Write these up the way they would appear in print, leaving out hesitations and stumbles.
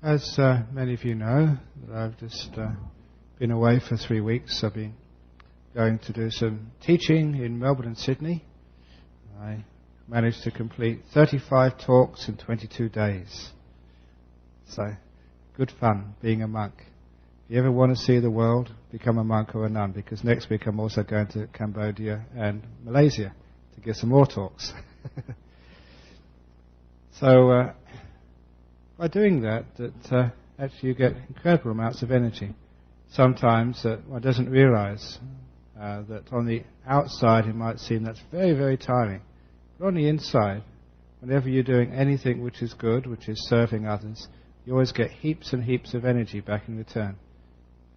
As many of you know, I've just been away for 3 weeks. I've been going to do some teaching in Melbourne and Sydney. I managed to complete 35 talks in 22 days. So, good fun being a monk. If you ever want to see the world, become a monk or a nun, because next week I'm also going to Cambodia and Malaysia to give some more talks. So, by doing that, actually you get incredible amounts of energy. Sometimes one doesn't realize that on the outside it might seem that's very, very tiring. But on the inside, whenever you're doing anything which is good, which is serving others, you always get heaps and heaps of energy back in return.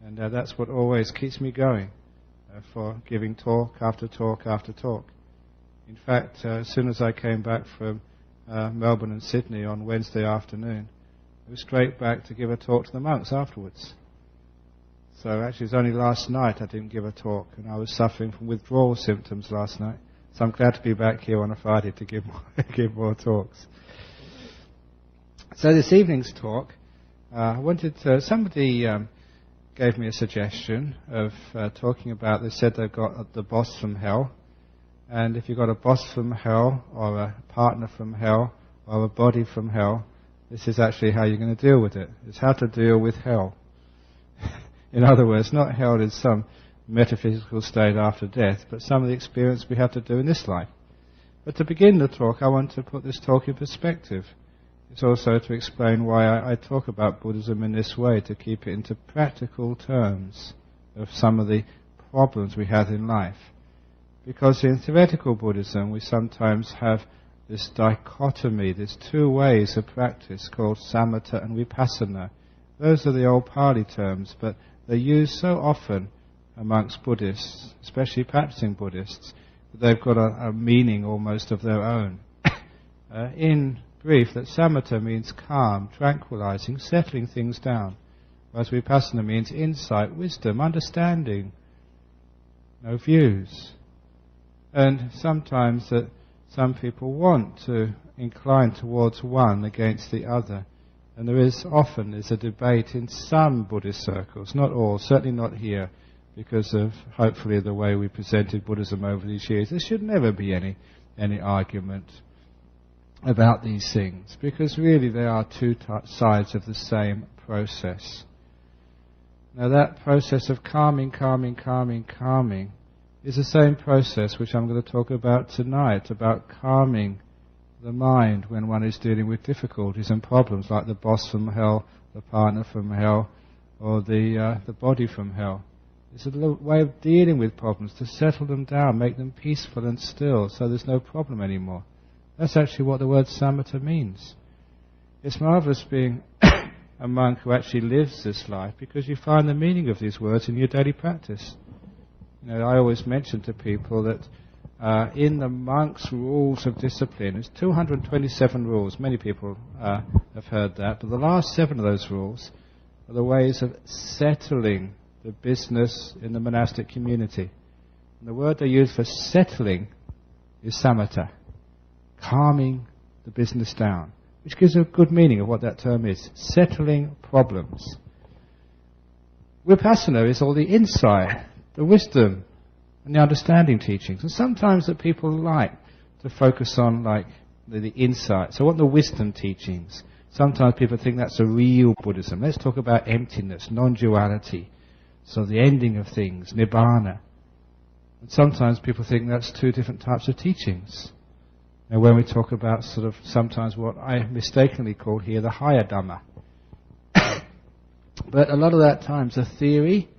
And that's what always keeps me going for giving talk after talk after talk. In fact, as soon as I came back from Melbourne and Sydney on Wednesday afternoon, I was straight back to give a talk to the monks afterwards. So actually it was only last night I didn't give a talk, and I was suffering from withdrawal symptoms last night. So I'm glad to be back here on a Friday to give more talks. So this evening's talk, I wanted to, somebody gave me a suggestion of talking about, they said they've got the boss from hell. And if you've got a boss from hell, or a partner from hell, or a body from hell, this is actually how you're going to deal with it. It's how to deal with hell. In other words, not hell is some metaphysical state after death, but some of the experience we have to do in this life. But to begin the talk, I want to put this talk in perspective. It's also to explain why I talk about Buddhism in this way, to keep it into practical terms of some of the problems we have in life. Because in theoretical Buddhism, we sometimes have this dichotomy, there's two ways of practice called samatha and vipassana. Those are the old Pali terms, but they're used so often amongst Buddhists, especially practicing Buddhists, that they've got a meaning almost of their own. In brief, that samatha means calm, tranquilizing, settling things down, whereas vipassana means insight, wisdom, understanding, no views. And sometimes that some people want to incline towards one against the other. And there is often a debate in some Buddhist circles, not all, certainly not here, because of hopefully the way we presented Buddhism over these years. There should never be any argument about these things, because really they are two sides of the same process. Now that process of calming is the same process which I'm going to talk about tonight, about calming the mind when one is dealing with difficulties and problems like the boss from hell, the partner from hell, or the body from hell. It's a way of dealing with problems, to settle them down, make them peaceful and still, so there's no problem anymore. That's actually what the word samatha means. It's marvelous being a monk who actually lives this life, because you find the meaning of these words in your daily practice. You know, I always mention to people that in the monk's rules of discipline, there's 227 rules. Many people have heard that, but the last 7 of those rules are the ways of settling the business in the monastic community. And the word they use for settling is samatha, calming the business down, which gives a good meaning of what that term is, settling problems. Vipassana is all the insight, the wisdom, and the understanding teachings. And sometimes that people like to focus on like the insight. So what are the wisdom teachings? Sometimes people think that's a real Buddhism. Let's talk about emptiness, non-duality. So the ending of things, nibbana. And sometimes people think that's 2 different types of teachings. Now when we talk about sort of sometimes what I mistakenly call here the higher Dhamma. But a lot of that times the theory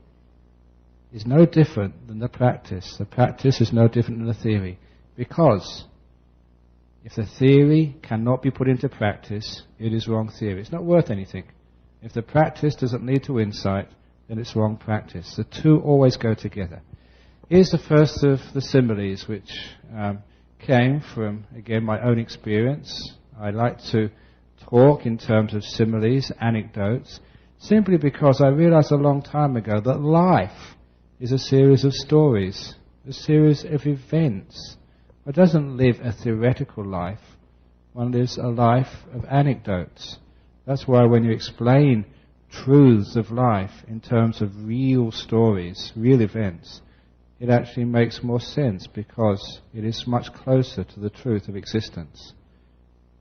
is no different than the practice. The practice is no different than the theory. Because if the theory cannot be put into practice, it is wrong theory. It's not worth anything. If the practice doesn't lead to insight, then it's wrong practice. The two always go together. Here's the first of the similes, which came from, again, my own experience. I like to talk in terms of similes, anecdotes, simply because I realized a long time ago that life is a series of stories, a series of events. One doesn't live a theoretical life. One lives a life of anecdotes. That's why when you explain truths of life in terms of real stories, real events, it actually makes more sense because it is much closer to the truth of existence.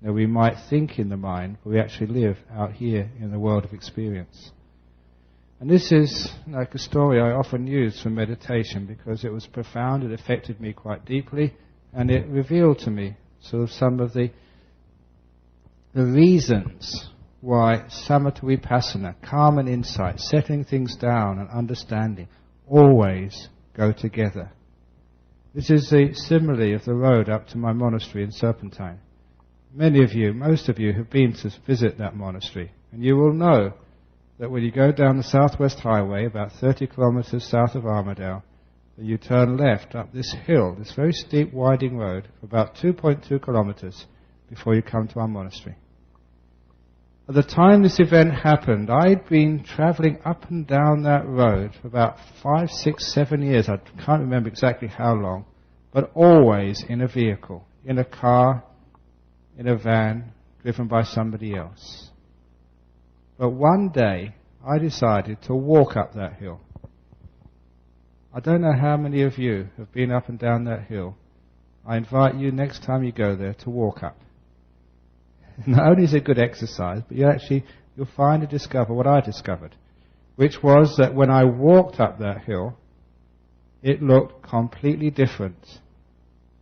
Now, we might think in the mind, but we actually live out here in the world of experience. And this is like a story I often use for meditation because it was profound, it affected me quite deeply, and it revealed to me sort of some of the reasons why samatha vipassana, calm and insight, settling things down and understanding, always go together. This is the simile of the road up to my monastery in Serpentine. Many of you, most of you, have been to visit that monastery, and you will know that when you go down the Southwest Highway, about 30 kilometers south of Armadale, you turn left up this hill, this very steep, winding road, for about 2.2 kilometers before you come to our monastery. At the time this event happened, I'd been travelling up and down that road for about 5, 6, 7 years. I can't remember exactly how long, but always in a vehicle, in a car, in a van, driven by somebody else. But one day, I decided to walk up that hill. I don't know how many of you have been up and down that hill. I invite you next time you go there to walk up. Not only is it good exercise, but you'll find and discover what I discovered, which was that when I walked up that hill, it looked completely different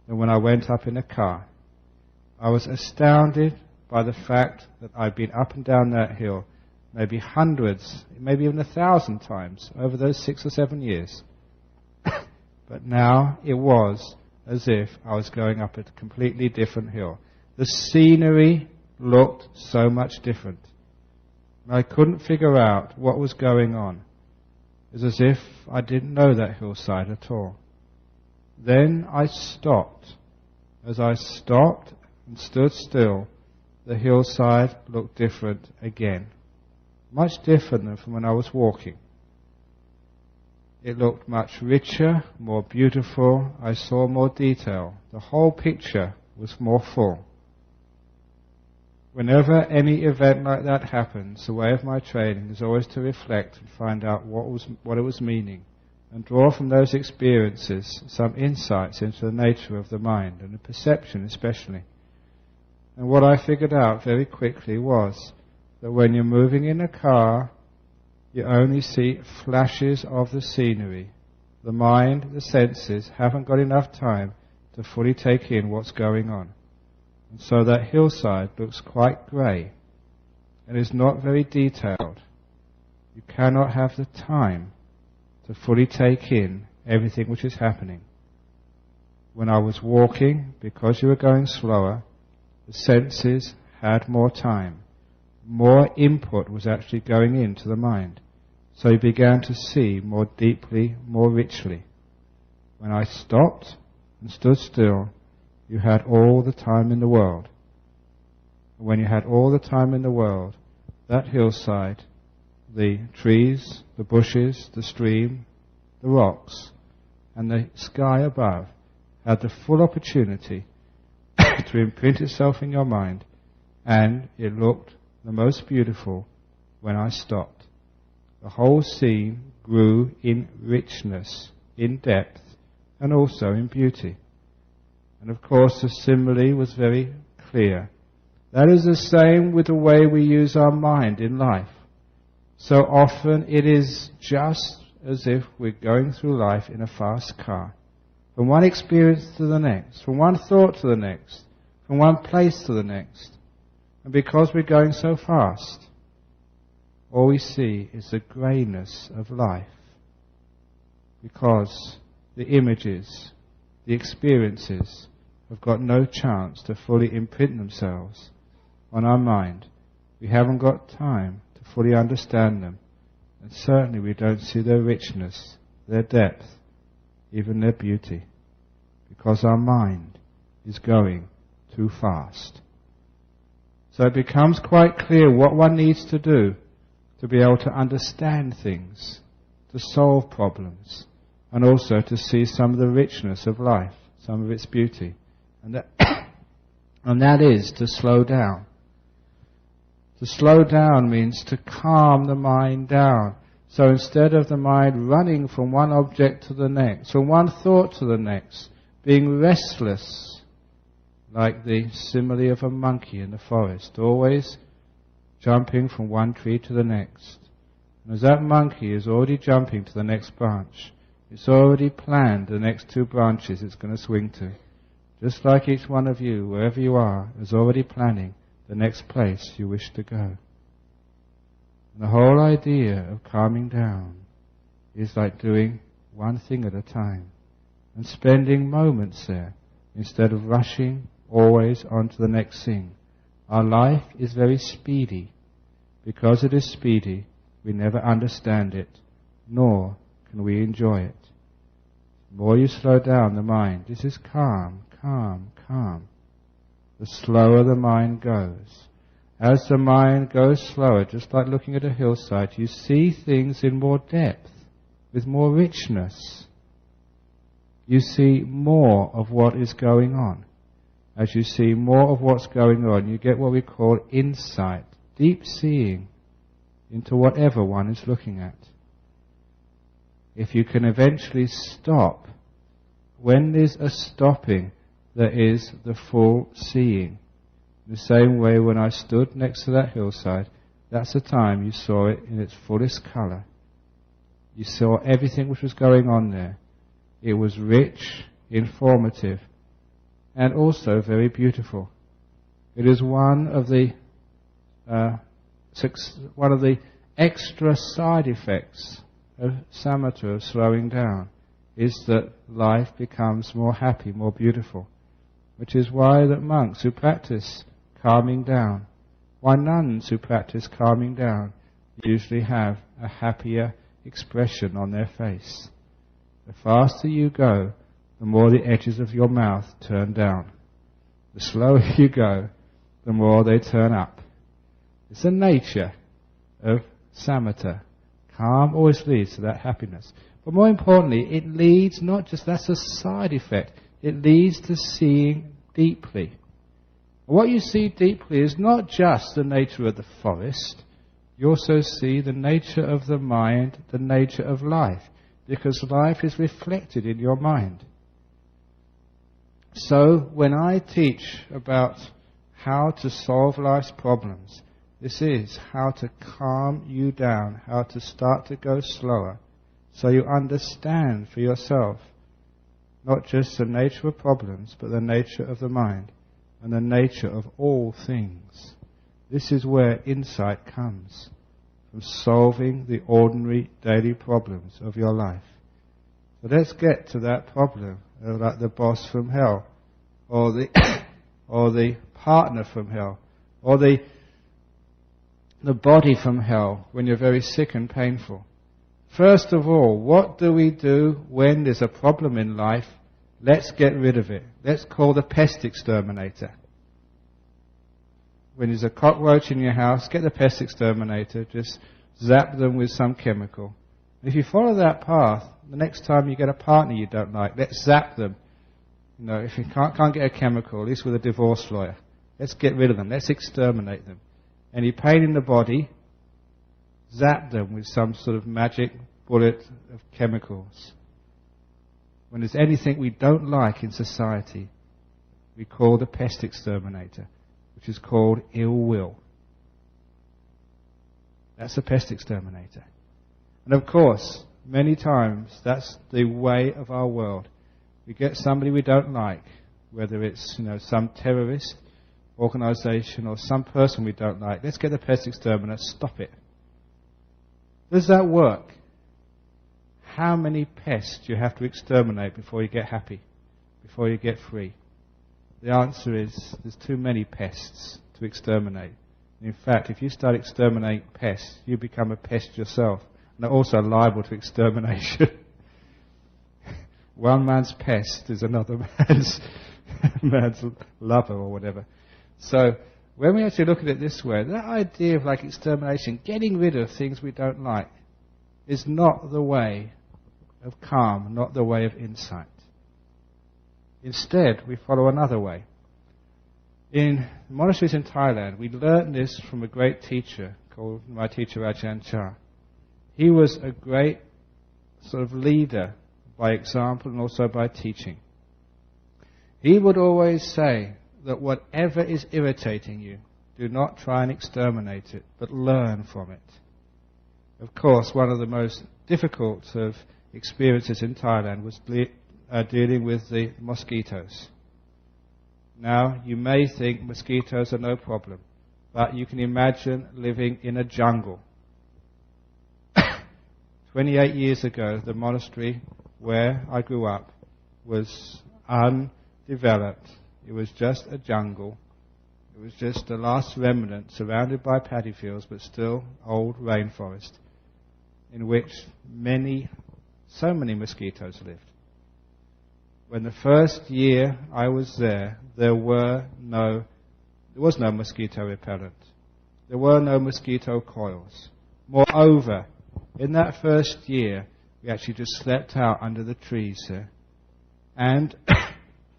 than when I went up in a car. I was astounded by the fact that I'd been up and down that hill maybe hundreds, maybe even 1,000 times over those 6 or 7 years. But now it was as if I was going up a completely different hill. The scenery looked so much different. I couldn't figure out what was going on. It was as if I didn't know that hillside at all. Then I stopped. As I stopped and stood still, the hillside looked different again. Much different than from when I was walking. It looked much richer, more beautiful. I saw more detail. The whole picture was more full. Whenever any event like that happens, the way of my training is always to reflect and find out what it was meaning, and draw from those experiences some insights into the nature of the mind, and the perception especially. And what I figured out very quickly was that when you're moving in a car, you only see flashes of the scenery. The mind, the senses, haven't got enough time to fully take in what's going on. And so that hillside looks quite grey and is not very detailed. You cannot have the time to fully take in everything which is happening. When I was walking, because you were going slower, the senses had more time. More input was actually going into the mind. So you began to see more deeply, more richly. When I stopped and stood still, you had all the time in the world. And when you had all the time in the world, that hillside, the trees, the bushes, the stream, the rocks, and the sky above had the full opportunity to imprint itself in your mind, and it looked the most beautiful when I stopped. The whole scene grew in richness, in depth, and also in beauty. And of course the simile was very clear. That is the same with the way we use our mind in life. So often it is just as if we're going through life in a fast car. From one experience to the next, from one thought to the next, from one place to the next. And because we're going so fast, all we see is the greyness of life. Because the images, the experiences have got no chance to fully imprint themselves on our mind. We haven't got time to fully understand them. And certainly we don't see their richness, their depth, even their beauty. Because our mind is going too fast. So it becomes quite clear what one needs to do to be able to understand things, to solve problems, and also to see some of the richness of life, some of its beauty. And that is to slow down. To slow down means to calm the mind down. So instead of the mind running from one object to the next, from one thought to the next, being restless, like the simile of a monkey in the forest, always jumping from one tree to the next. And as that monkey is already jumping to the next branch, it's already planned the next 2 branches it's going to swing to. Just like each one of you, wherever you are, is already planning the next place you wish to go. And the whole idea of calming down is like doing one thing at a time and spending moments there instead of rushing always on to the next thing. Our life is very speedy. Because it is speedy, we never understand it, nor can we enjoy it. The more you slow down the mind, this is calm, calm, calm, the slower the mind goes. As the mind goes slower, just like looking at a hillside, you see things in more depth, with more richness. You see more of what is going on. As you see more of what's going on, you get what we call insight, deep seeing into whatever one is looking at. If you can eventually stop, when there's a stopping, there is the full seeing. In the same way when I stood next to that hillside, that's the time you saw it in its fullest colour. You saw everything which was going on there. It was rich, informative, and also very beautiful. It is one of the extra side effects of samatha, of slowing down, is that life becomes more happy, more beautiful. Which is why that monks who practice calming down, why nuns who practice calming down usually have a happier expression on their face. The faster you go, the more the edges of your mouth turn down. The slower you go, the more they turn up. It's the nature of samatha. Calm always leads to that happiness. But more importantly, it leads not just, that's a side effect, it leads to seeing deeply. What you see deeply is not just the nature of the forest, you also see the nature of the mind, the nature of life, because life is reflected in your mind. So when I teach about how to solve life's problems, this is how to calm you down, how to start to go slower, so you understand for yourself not just the nature of problems, but the nature of the mind and the nature of all things. This is where insight comes, from solving the ordinary daily problems of your life. So let's get to that problem, like the boss from hell, or the partner from hell, or the body from hell when you're very sick and painful. First of all, what do we do when there's a problem in life? Let's get rid of it. Let's call the pest exterminator. When there's a cockroach in your house, get the pest exterminator, just zap them with some chemical. If you follow that path, the next time you get a partner you don't like, let's zap them. You know, if you can't get a chemical, at least with a divorce lawyer, let's get rid of them, let's exterminate them. Any pain in the body, zap them with some sort of magic bullet of chemicals. When there's anything we don't like in society, we call the pest exterminator, which is called ill will. That's the pest exterminator. And of course, many times, that's the way of our world. We get somebody we don't like, whether it's some terrorist organization or some person we don't like. Let's get the pest exterminator, stop it. Does that work? How many pests do you have to exterminate before you get happy, before you get free? The answer is there's too many pests to exterminate. In fact, if you start exterminating pests, you become a pest yourself, and are also liable to extermination. One man's pest is another man's lover or whatever. So when we actually look at it this way, that idea of like extermination, getting rid of things we don't like, is not the way of calm, not the way of insight. Instead, we follow another way. In monasteries in Thailand, we learned this from a great teacher called my teacher Ajahn Chah. He was a great sort of leader by example and also by teaching. He would always say that whatever is irritating you, do not try and exterminate it, but learn from it. Of course, one of the most difficult of experiences in Thailand was dealing with the mosquitoes. Now, you may think mosquitoes are no problem, but you can imagine living in a jungle. 28 years ago, the monastery where I grew up was undeveloped. It was just a jungle. It was just the last remnant, surrounded by paddy fields, but still old rainforest, in which so many mosquitoes lived. When the first year I was there, there was no mosquito repellent. There were no mosquito coils. Moreover, in that first year, we actually just slept out under the trees there. And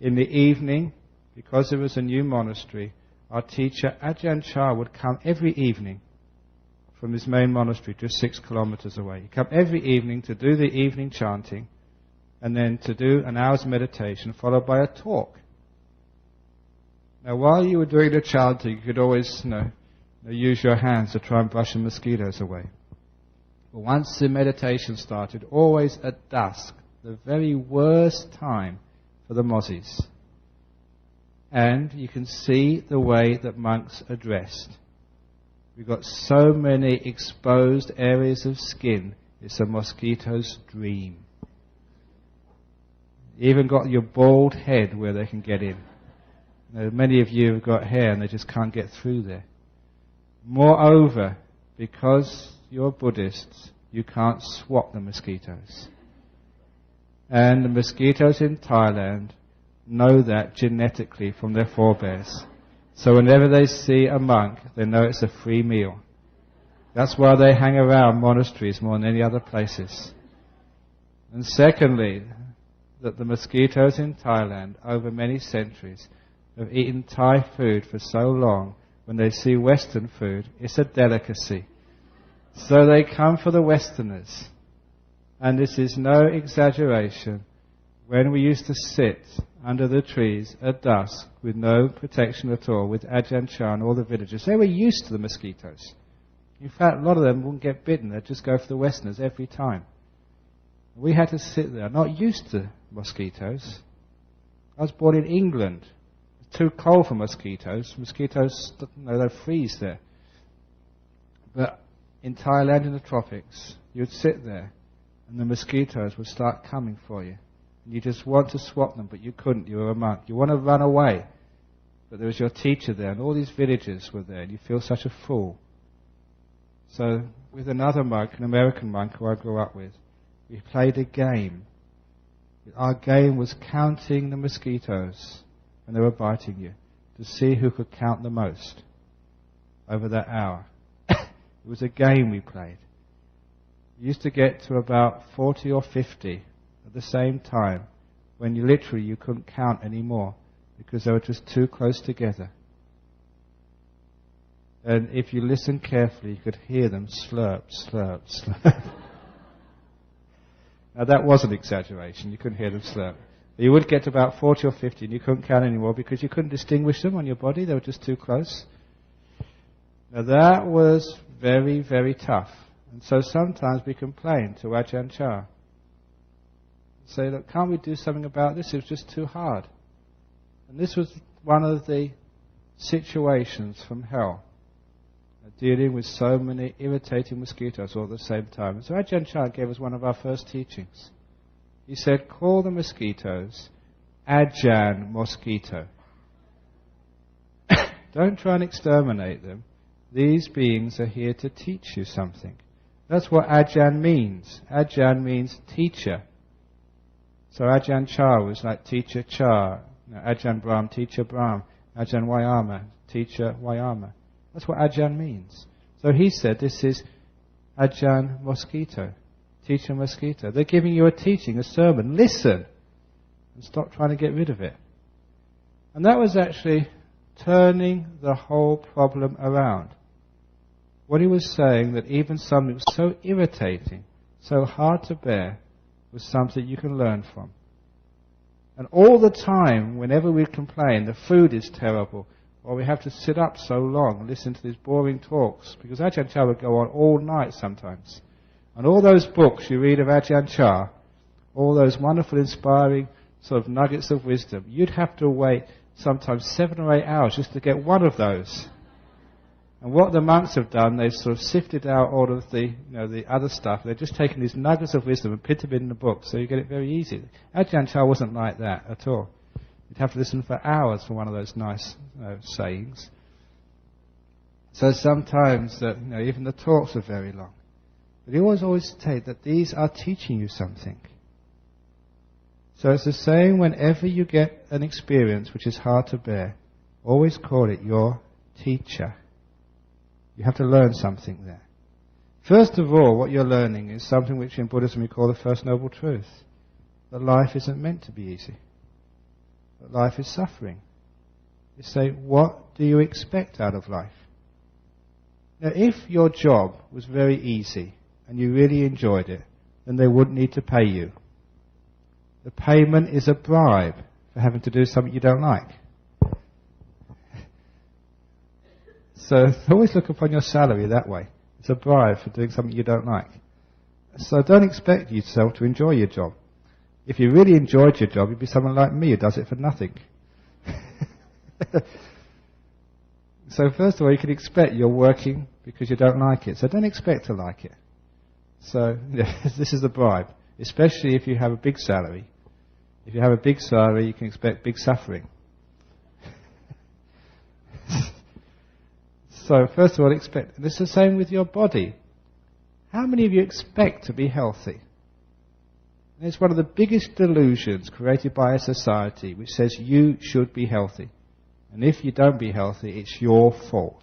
in the evening, because it was a new monastery, our teacher Ajahn Chah would come every evening from his main monastery, just 6 kilometers away. He'd come every evening to do the evening chanting, and then to do an hour's meditation, followed by a talk. Now, while you were doing the chanting, you could always use your hands to try and brush the mosquitoes away. But once the meditation started, always at dusk, the very worst time for the mozzies. And you can see the way that monks are dressed. We've got so many exposed areas of skin, it's a mosquito's dream. You even got your bald head where they can get in. Many of you have got hair and they just can't get through there. Moreover, because you're Buddhists, you can't swap the mosquitoes. And the mosquitoes in Thailand know that genetically from their forebears. So whenever they see a monk, they know it's a free meal. That's why they hang around monasteries more than any other places. And secondly, that the mosquitoes in Thailand, over many centuries, have eaten Thai food for so long, when they see Western food, it's a delicacy. So they come for the Westerners. And this is no exaggeration. When we used to sit under the trees at dusk with no protection at all, with Ajahn Chah and all the villagers, they were used to the mosquitoes. In fact, a lot of them wouldn't get bitten. They'd just go for the Westerners every time. We had to sit there, not used to mosquitoes. I was born in England. It's too cold for mosquitoes. Mosquitoes, they'll freeze there. But in Thailand, in the tropics, you'd sit there and the mosquitoes would start coming for you. And you just want to swap them, but you couldn't. You were a monk. You want to run away. But there was your teacher there, and all these villagers were there, and you feel such a fool. So, with another monk, an American monk who I grew up with, we played a game. Our game was counting the mosquitoes when they were biting you, to see who could count the most over that hour. It was a game we played. We used to get to about 40 or 50 at the same time, when you couldn't count anymore because they were just too close together. And if you listen carefully, you could hear them slurp, slurp, slurp. Now that was an exaggeration, you couldn't hear them slurp. But you would get to about 40 or 50 and you couldn't count anymore because you couldn't distinguish them on your body, they were just too close. Now that was very, very tough. And so sometimes we complain to Ajahn Chah. Say, look, can't we do something about this? It was just too hard. And this was one of the situations from hell, dealing with so many irritating mosquitoes all at the same time. So Ajahn Chah gave us one of our first teachings. He said, call the mosquitoes Ajahn mosquito. Don't try and exterminate them. These beings are here to teach you something. That's what Ajahn means. Ajahn means teacher. So Ajahn Chah was like teacher Chah. Ajahn Brahm, teacher Brahm. Ajahn Vayama, teacher Vayama. That's what Ajahn means. So he said this is Ajahn mosquito, teacher mosquito. They're giving you a teaching, a sermon. Listen and stop trying to get rid of it. And that was actually turning the whole problem around. What he was saying, that even something so irritating, so hard to bear, was something you can learn from. And all the time, whenever we complain, the food is terrible, or we have to sit up so long and listen to these boring talks, because Ajahn Chah would go on all night sometimes. And all those books you read of Ajahn Chah, all those wonderful, inspiring sort of nuggets of wisdom, you'd have to wait sometimes 7 or 8 hours just to get one of those. And what the monks have done, they've sort of sifted out all of the, the other stuff. They've just taken these nuggets of wisdom and put them in the book, so you get it very easy. Ajahn Chah wasn't like that at all. You'd have to listen for hours for one of those nice sayings. So sometimes that even the talks are very long. But he always state that these are teaching you something. So it's the same whenever you get an experience which is hard to bear, always call it your teacher. You have to learn something there. First of all, what you're learning is something which in Buddhism we call the First Noble Truth. That life isn't meant to be easy. That life is suffering. You say, what do you expect out of life? Now, if your job was very easy and you really enjoyed it, then they wouldn't need to pay you. The payment is a bribe for having to do something you don't like. So always look upon your salary that way. It's a bribe for doing something you don't like. So don't expect yourself to enjoy your job. If you really enjoyed your job, you'd be someone like me who does it for nothing. So first of all, you can expect you're working because you don't like it. So don't expect to like it. So this is the bribe, especially if you have a big salary. If you have a big salary, you can expect big suffering. So first of all, expect. And it's the same with your body. How many of you expect to be healthy? And it's one of the biggest delusions created by a society which says you should be healthy. And if you don't be healthy, it's your fault.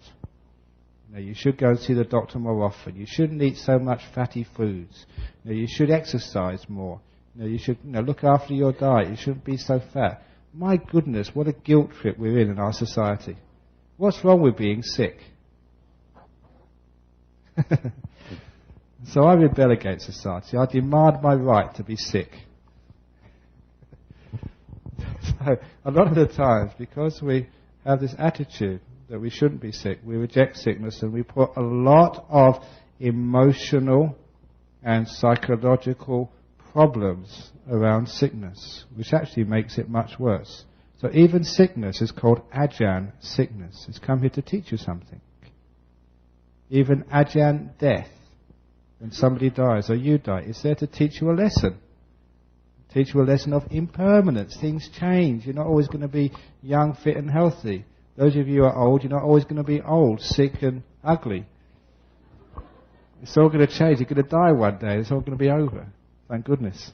You should go and see the doctor more often. You shouldn't eat so much fatty foods. You should exercise more. You should look after your diet. You shouldn't be so fat. My goodness, what a guilt trip we're in our society. What's wrong with being sick? So I rebel against society. I demand my right to be sick. So a lot of the times, because we have this attitude that we shouldn't be sick, we reject sickness, and we put a lot of emotional and psychological problems around sickness, which actually makes it much worse. So even sickness is called Ajahn sickness. It's come here to teach you something. Even Ajahn death, when somebody dies or you die, it's there to teach you a lesson. Teach you a lesson of impermanence. Things change. You're not always going to be young, fit and healthy. Those of you who are old, you're not always going to be old, sick and ugly. It's all going to change. You're going to die one day. It's all going to be over. Thank goodness.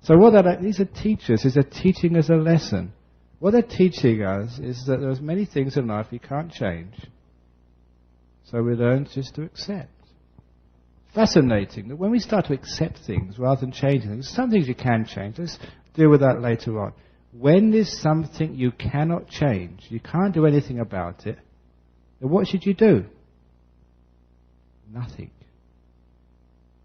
So these are teachers. These are teaching us a lesson. What they're teaching us is that there's many things in life we can't change. So we learn just to accept. Fascinating that when we start to accept things rather than changing things, some things you can change. Let's deal with that later on. When there's something you cannot change, you can't do anything about it, then what should you do? Nothing.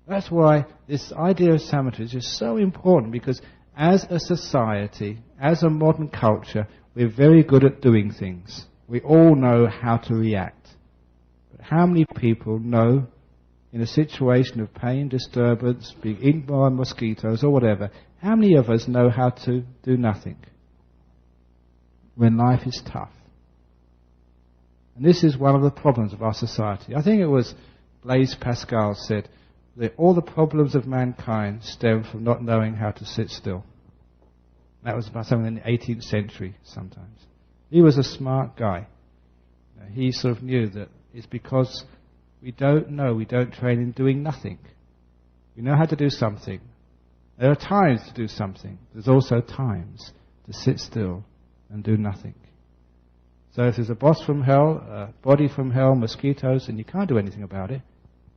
That's why this idea of samatha is just so important, because as a society, as a modern culture, we're very good at doing things. We all know how to react. But how many people know, in a situation of pain, disturbance, being eaten by mosquitoes or whatever, how many of us know how to do nothing when life is tough? And this is one of the problems of our society. I think it was Blaise Pascal said that all the problems of mankind stem from not knowing how to sit still. That was about something in the 18th century sometimes. He was a smart guy. He sort of knew that it's because we don't know, we don't train in doing nothing. We know how to do something. There are times to do something. There's also times to sit still and do nothing. So if there's a boss from hell, a body from hell, mosquitoes, and you can't do anything about it,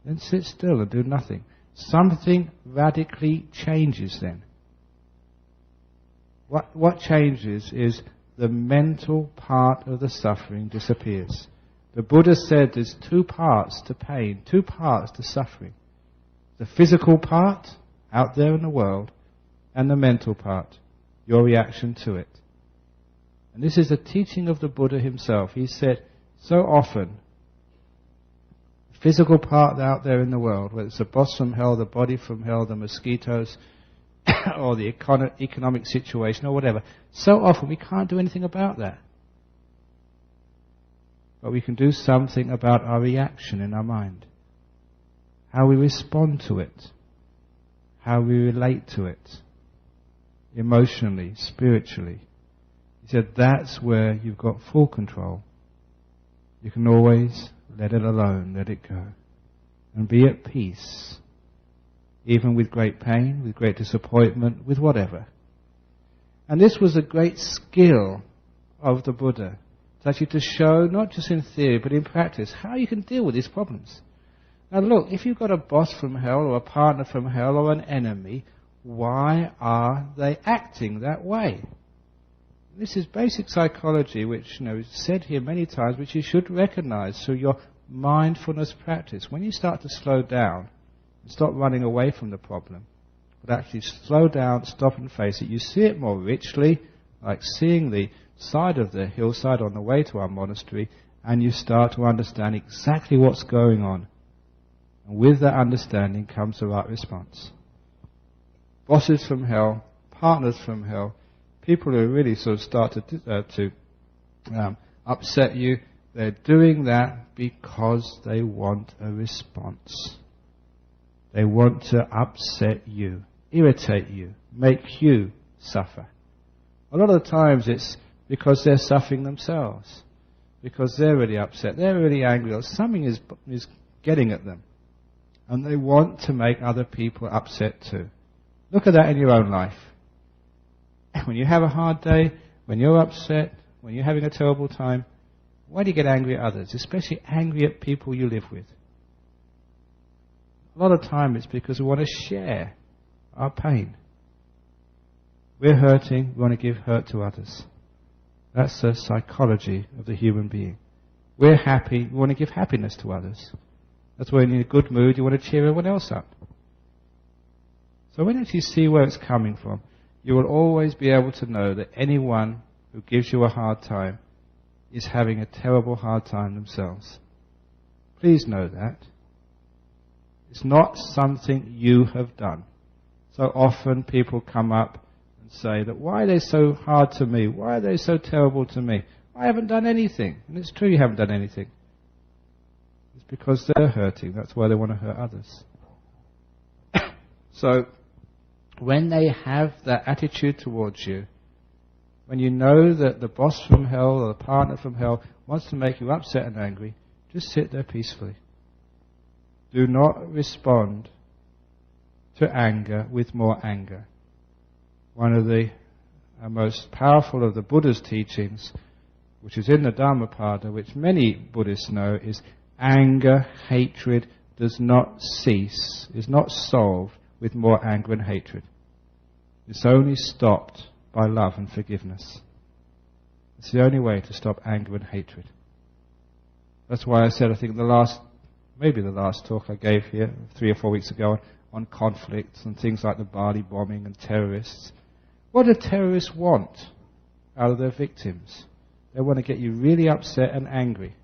then sit still and do nothing. Something radically changes then. What changes is the mental part of the suffering disappears. The Buddha said there's two parts to pain, two parts to suffering. The physical part, out there in the world, and the mental part, your reaction to it. And this is a teaching of the Buddha himself. He said, so often, the physical part out there in the world, whether it's the boss from hell, the body from hell, the mosquitoes, or the economic situation, or whatever, so often we can't do anything about that. But we can do something about our reaction in our mind. How we respond to it. How we relate to it. Emotionally, spiritually. He said that's where you've got full control. You can always let it alone, let it go. And be at peace. Even with great pain, with great disappointment, with whatever. And this was a great skill of the Buddha. It's actually to show, not just in theory, but in practice, how you can deal with these problems. Now look, if you've got a boss from hell, or a partner from hell, or an enemy, why are they acting that way? This is basic psychology, which is said here many times, which you should recognize through your mindfulness practice. When you start to slow down, stop running away from the problem, but actually slow down, stop and face it. You see it more richly, like seeing the side of the hillside on the way to our monastery, and you start to understand exactly what's going on. And with that understanding comes the right response. Bosses from hell, partners from hell, people who really sort of start to upset you, they're doing that because they want a response. They want to upset you, irritate you, make you suffer. A lot of the times it's because they're suffering themselves, because they're really upset, they're really angry, or something is getting at them. And they want to make other people upset too. Look at that in your own life. When you have a hard day, when you're upset, when you're having a terrible time, why do you get angry at others, especially angry at people you live with? A lot of time it's because we want to share our pain. We're hurting, we want to give hurt to others. That's the psychology of the human being. We're happy, we want to give happiness to others. That's when you're in a good mood, you want to cheer everyone else up. So when you actually see where it's coming from, you will always be able to know that anyone who gives you a hard time is having a terrible hard time themselves. Please know that. It's not something you have done. So often people come up and say that, why are they so hard to me? Why are they so terrible to me? I haven't done anything. And it's true you haven't done anything. It's because they're hurting. That's why they want to hurt others. So when they have that attitude towards you, when you know that the boss from hell or the partner from hell wants to make you upset and angry, just sit there peacefully. Do not respond to anger with more anger. One of the most powerful of the Buddha's teachings, which is in the Dhammapada, which many Buddhists know, is anger, hatred does not cease, is not solved with more anger and hatred. It's only stopped by love and forgiveness. It's the only way to stop anger and hatred. That's why I said, I think the last talk I gave here 3 or 4 weeks ago on conflicts and things like the Bali bombing and terrorists. What do terrorists want out of their victims? They want to get you really upset and angry.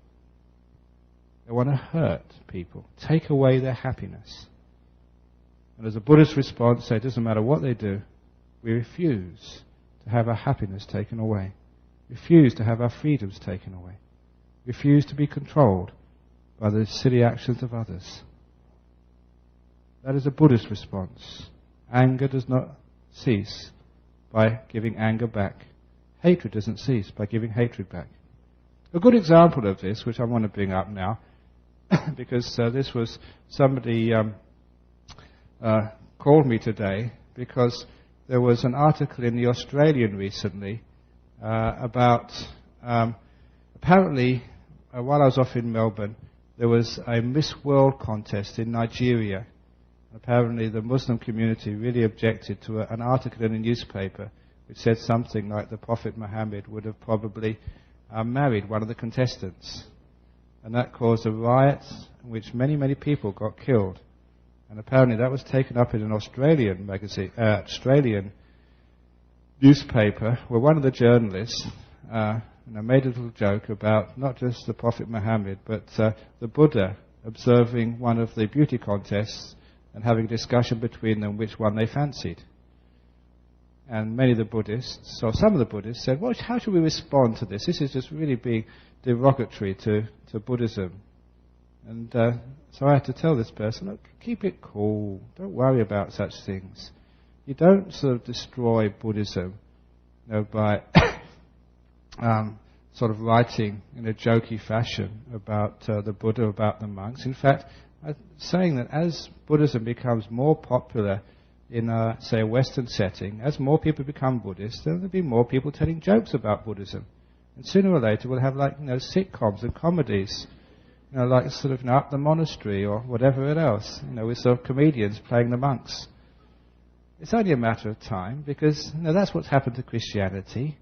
They want to hurt people, take away their happiness. And as a Buddhist response, say it doesn't matter what they do, we refuse to have our happiness taken away. Refuse to have our freedoms taken away. Refuse to be controlled by the silly actions of others. That is a Buddhist response. Anger does not cease by giving anger back. Hatred doesn't cease by giving hatred back. A good example of this, which I want to bring up now, because this was somebody called me today because there was an article in the Australian recently about apparently while I was off in Melbourne there was a Miss World contest in Nigeria. Apparently the Muslim community really objected to an article in a newspaper which said something like the Prophet Muhammad would have probably married one of the contestants. And that caused a riot in which many, many people got killed. And apparently that was taken up in an Australian magazine, Australian newspaper, where one of the journalists made a little joke about not just the Prophet Muhammad, but the Buddha observing one of the beauty contests and having a discussion between them which one they fancied. And many of the Buddhists, or some of the Buddhists, said, well, how should we respond to this? This is just really being derogatory to Buddhism. And so I had to tell this person, look, keep it cool. Don't worry about such things. You don't sort of destroy Buddhism by sort of writing in a jokey fashion about the Buddha, about the monks. In fact, I'm saying that as Buddhism becomes more popular in, say, a Western setting, as more people become Buddhists, then there'll be more people telling jokes about Buddhism. And sooner or later we'll have sitcoms and comedies, like sort of Up the Monastery or whatever else, with sort of comedians playing the monks. It's only a matter of time, because that's what's happened to Christianity.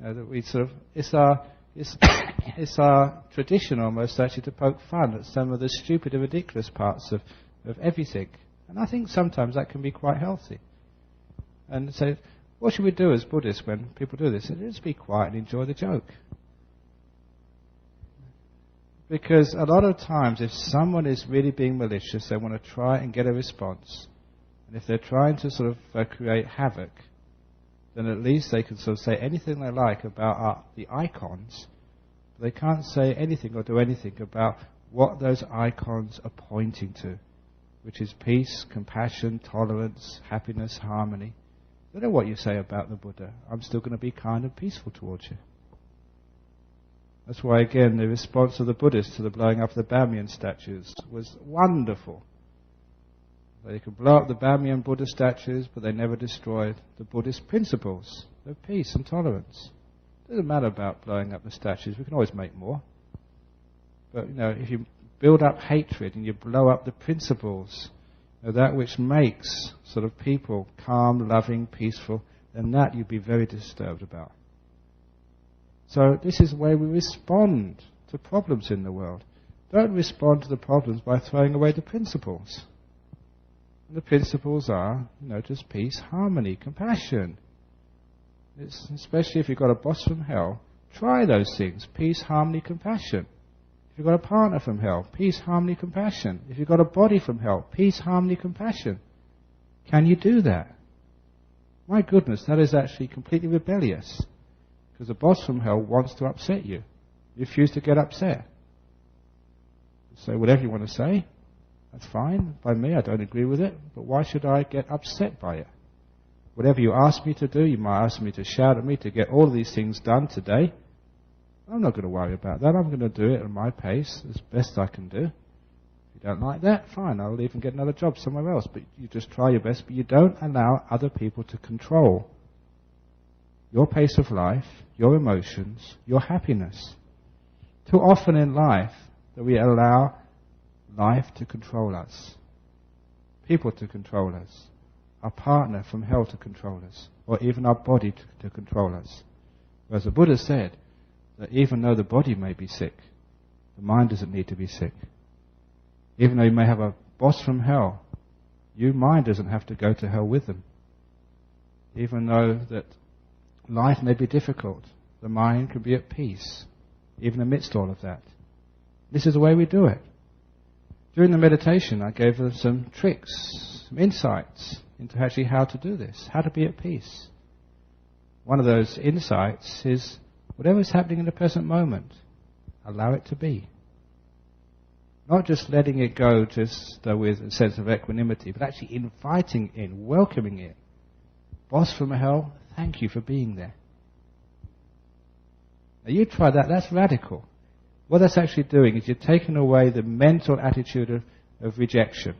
That we sort of it's our tradition almost actually to poke fun at some of the stupid and ridiculous parts of everything. And I think sometimes that can be quite healthy. And so, what should we do as Buddhists when people do this? Just be quiet and enjoy the joke. Because a lot of times, if someone is really being malicious, they want to try and get a response. And if they're trying to sort of create havoc, then at least they can sort of say anything they like about the icons, but they can't say anything or do anything about what those icons are pointing to, which is peace, compassion, tolerance, happiness, harmony. I don't know what you say about the Buddha. I'm still going to be kind and peaceful towards you. That's why, again, the response of the Buddhists to the blowing up of the Bamiyan statues was wonderful. They could blow up the Bamiyan Buddha statues, but they never destroyed the Buddhist principles of peace and tolerance. It doesn't matter about blowing up the statues. We can always make more. But, if you build up hatred and you blow up the principles, that which makes sort of people calm, loving, peaceful, then that you'd be very disturbed about. So this is the way we respond to problems in the world. Don't respond to the problems by throwing away the principles. And the principles are, just peace, harmony, compassion. Especially if you've got a boss from hell, try those things. Peace, harmony, compassion. If you've got a partner from hell, peace, harmony, compassion. If you've got a body from hell, peace, harmony, compassion. Can you do that? My goodness, that is actually completely rebellious. Because the boss from hell wants to upset you. You refuse to get upset. Say whatever you want to say. That's fine by me. I don't agree with it. But why should I get upset by it? Whatever you ask me to do, you might ask me to shout at me to get all of these things done today. I'm not going to worry about that. I'm going to do it at my pace as best I can do. If you don't like that, fine. I'll leave and get another job somewhere else. But you just try your best. But you don't allow other people to control your pace of life, your emotions, your happiness. Too often in life that we allow life to control us, people to control us, our partner from hell to control us, or even our body to control us. Whereas the Buddha said that even though the body may be sick, the mind doesn't need to be sick. Even though you may have a boss from hell, your mind doesn't have to go to hell with them. Even though that life may be difficult, the mind can be at peace, even amidst all of that. This is the way we do it. During the meditation, I gave them some tricks, some insights into actually how to do this, how to be at peace. One of those insights is whatever is happening in the present moment, allow it to be. Not just letting it go just with a sense of equanimity, but actually inviting in, welcoming it. Boss from hell, thank you for being there. Now you try that, that's radical. What that's actually doing is you're taking away the mental attitude of rejection.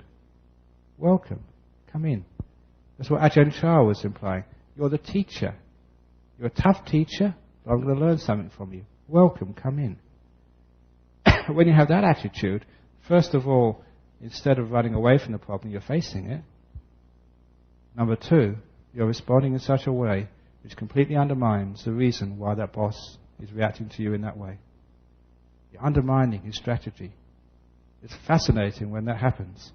Welcome, come in. That's what Ajahn Brahm was implying. You're the teacher. You're a tough teacher, but I'm going to learn something from you. Welcome, come in. When you have that attitude, first of all, instead of running away from the problem, you're facing it. Number two, you're responding in such a way which completely undermines the reason why that boss is reacting to you in that way. You're undermining his strategy. It's fascinating when that happens.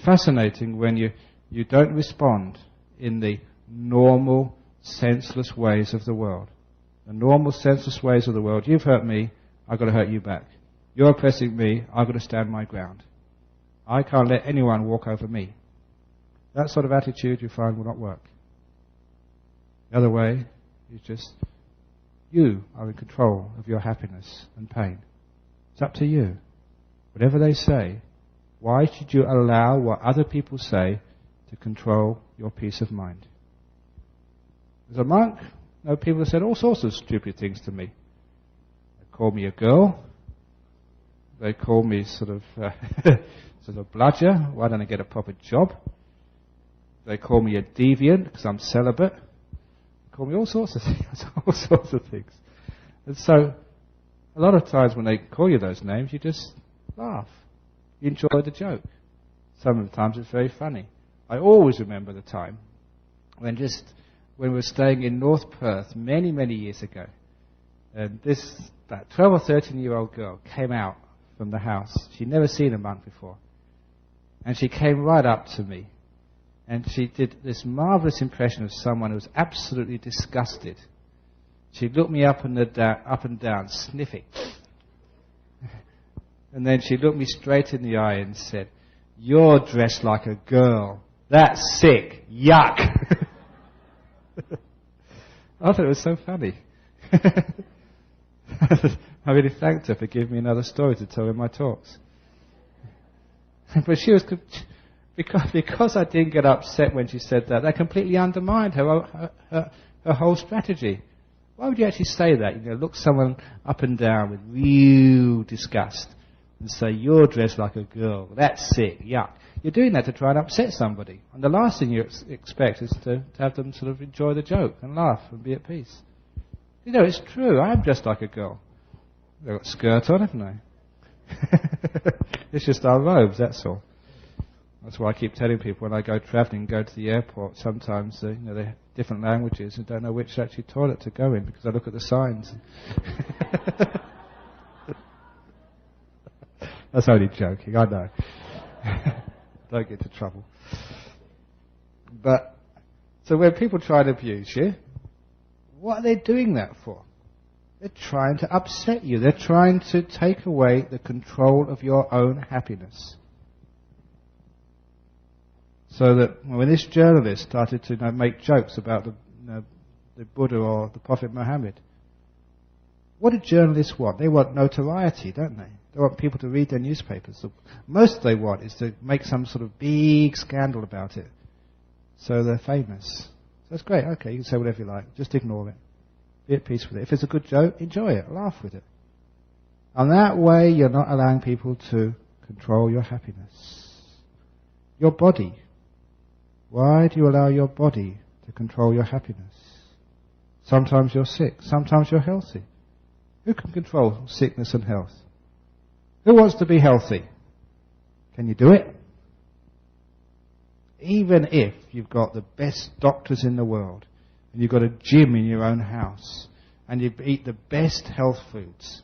Fascinating when you don't respond in the normal, senseless ways of the world. The normal, senseless ways of the world. You've hurt me, I've got to hurt you back. You're oppressing me, I've got to stand my ground. I can't let anyone walk over me. That sort of attitude you find will not work. The other way is just you are in control of your happiness and pain. It's up to you. Whatever they say, why should you allow what other people say to control your peace of mind? As a monk, people have said all sorts of stupid things to me. They call me a girl. They call me sort of bludger. Why don't I get a proper job? They call me a deviant because I'm celibate. They call me all sorts of things. All sorts of things. And so, a lot of times when they call you those names, you just laugh. You enjoy the joke. Some of the times it's very funny. I always remember the time when we were staying in North Perth many, many years ago, and that 12 or 13-year-old girl came out from the house. She'd never seen a monk before. And she came right up to me, and she did this marvellous impression of someone who was absolutely disgusted. She looked me up and down, sniffing. And then she looked me straight in the eye and said, "You're dressed like a girl. That's sick. Yuck." I thought it was so funny. I really thanked her for giving me another story to tell in my talks. But she was, because I didn't get upset when she said that completely undermined her whole strategy. Why would you actually say that? Look someone up and down with real disgust and say, "You're dressed like a girl. That's sick. Yuck." You're doing that to try and upset somebody. And the last thing you expect is to have them sort of enjoy the joke and laugh and be at peace. It's true. I am dressed like a girl. I've got a skirt on, haven't I? It's just our robes, that's all. That's why I keep telling people when I go travelling, go to the airport, sometimes they have different languages and don't know which actually toilet to go in because I look at the signs. That's only joking, I know. Don't get into trouble. But, so when people try to abuse you, what are they doing that for? They're trying to upset you. They're trying to take away the control of your own happiness. So that when this journalist started to make jokes about the Buddha or the Prophet Muhammad, what do journalists want? They want notoriety, don't they? They want people to read their newspapers. The most they want is to make some sort of big scandal about it. So they're famous. So that's great. Okay, you can say whatever you like. Just ignore it. Be at peace with it. If it's a good joke, enjoy it. Laugh with it. And that way you're not allowing people to control your happiness. Your body. Why do you allow your body to control your happiness? Sometimes you're sick. Sometimes you're healthy. Who can control sickness and health? Who wants to be healthy? Can you do it? Even if you've got the best doctors in the world, and you've got a gym in your own house, and you eat the best health foods,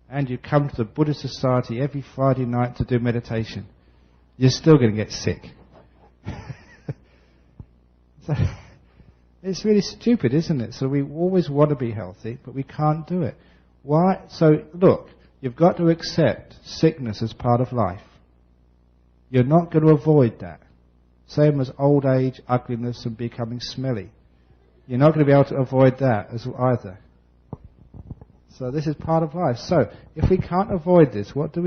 and you come to the Buddhist Society every Friday night to do meditation, you're still going to get sick. So, it's really stupid, isn't it? So we always want to be healthy, but we can't do it. Why? So look, you've got to accept sickness as part of life. You're not going to avoid that. Same as old age, ugliness, and becoming smelly. You're not going to be able to avoid that as either. So this is part of life. So if we can't avoid this, what do?